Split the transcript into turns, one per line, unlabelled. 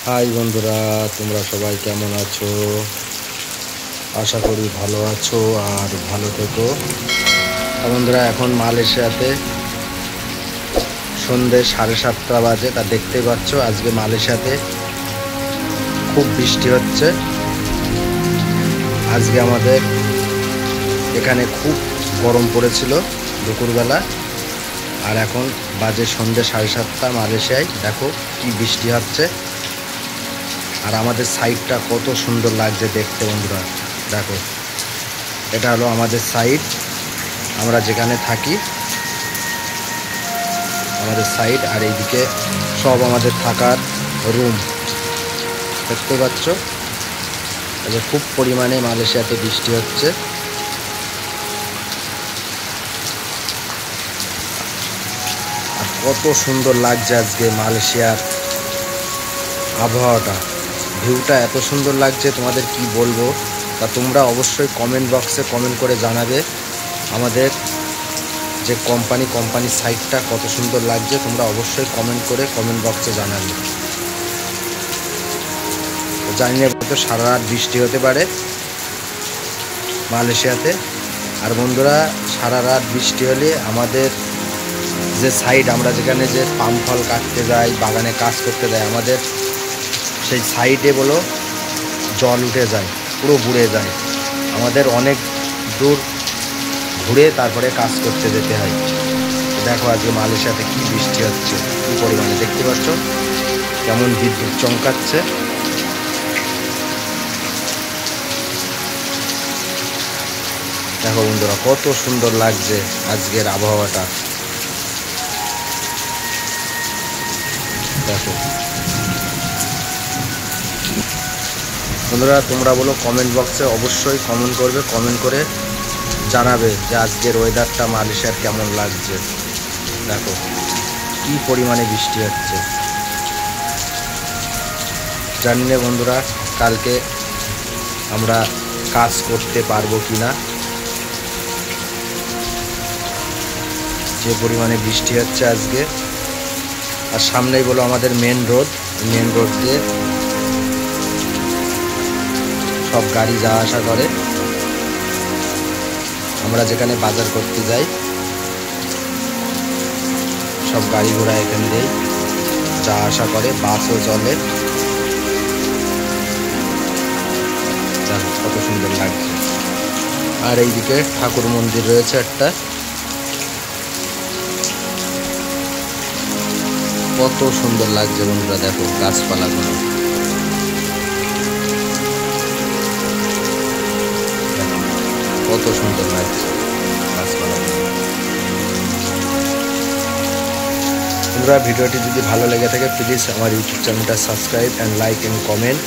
High বন্ধুরা, তোমরা সবাই কেমন আছো? আশা করি ভালো আছো আর ভালো থেকো। বন্ধুরা, এখন মালয়েশিয়াতে সন্ধ্যে 7:30 বাজে। তা দেখতেই পাচ্ছ আজকে মালয়েশিয়াতে খুব বৃষ্টি হচ্ছে। আজকে আমাদের এখানে খুব গরম পড়েছিল দুপুরবেলা, আর এখন বাজে সন্ধ্যে 7:30 মালয়েশিয়ায় দেখো কি বৃষ্টি হচ্ছে। আর আমাদের সাইডটা কত সুন্দর লাগছে দেখতে বন্ধুরা। দেখো, এটা হলো আমাদের সাইড, আমরা যেখানে থাকি আমাদের সাইড। আর এইদিকে সব আমাদের থাকার রুম দেখতে পাচ্ছ। খুব পরিমাণে মালয়েশিয়াতে বৃষ্টি হচ্ছে। আর কত সুন্দর লাগছে আজকে মালয়েশিয়ার আবহাওয়াটা, ভিউটা এত সুন্দর লাগছে তোমাদের কি বলবো। তা তোমরা অবশ্যই কমেন্ট বক্সে কমেন্ট করে জানাবে আমাদের যে কোম্পানির সাইটটা কত সুন্দর লাগছে। তোমরা অবশ্যই কমেন্ট বক্সে জানাবে। জানি না, তো সারা রাত বৃষ্টি হতে পারে মালয়েশিয়াতে। আর বন্ধুরা, সারা রাত বৃষ্টি হলে আমাদের যে সাইড, আমরা যেখানে যে পাম ফল কাটতে যাই, বাগানে কাজ করতে যাই, আমাদের সেই সাইডে বলো জল উঠে যায়, পুরো বুড়ে যায়। আমাদের অনেক দূর ঘুরে তারপরে কাজ করতে যেতে হয়। দেখো আজকে মালয়েশিয়াতে কি বৃষ্টি হচ্ছে, কি পরিমাণে দেখতে পাচ্ছ, কেমন বিদ্যুৎ চমকাচ্ছে। দেখো বন্ধুরা, কত সুন্দর লাগছে আজকের আবহাওয়াটা। দেখো বন্ধুরা, তোমরা বলো কমেন্ট বক্সে অবশ্যই কমেন্ট করে জানাবে যে আজকের ওয়েদারটা মালয়েশিয়ার কেমন লাগছে। দেখো কি পরিমাণে বৃষ্টি হচ্ছে। জানি না বন্ধুরা, কালকে আমরা কাজ করতে পারবো কি না, যে পরিমাণে বৃষ্টি হচ্ছে আজকে। আর সামনেই বলো আমাদের মেন রোড দিয়ে সব গাড়ি যাওয়া আসা করে। আমরা যেখানে বাজার করতে যাই সব গাড়ি ঘোড়া এখান দিয়েই যাওয়া আসা করে, বাসও চলে। দেখো কত সুন্দর লাগছে। আর এইদিকে ঠাকুর মন্দির রয়েছে একটা, কত সুন্দর লাগছে বন্ধুরা। দেখো গাছপালাগুলো, কত সুন্দর লাগছে গাছপালাগুলো। বন্ধুরা, ভিডিওটি যদি ভালো লেগে থাকে প্লিজ আমার ইউটিউব চ্যানেলটা subscribe and like and comment.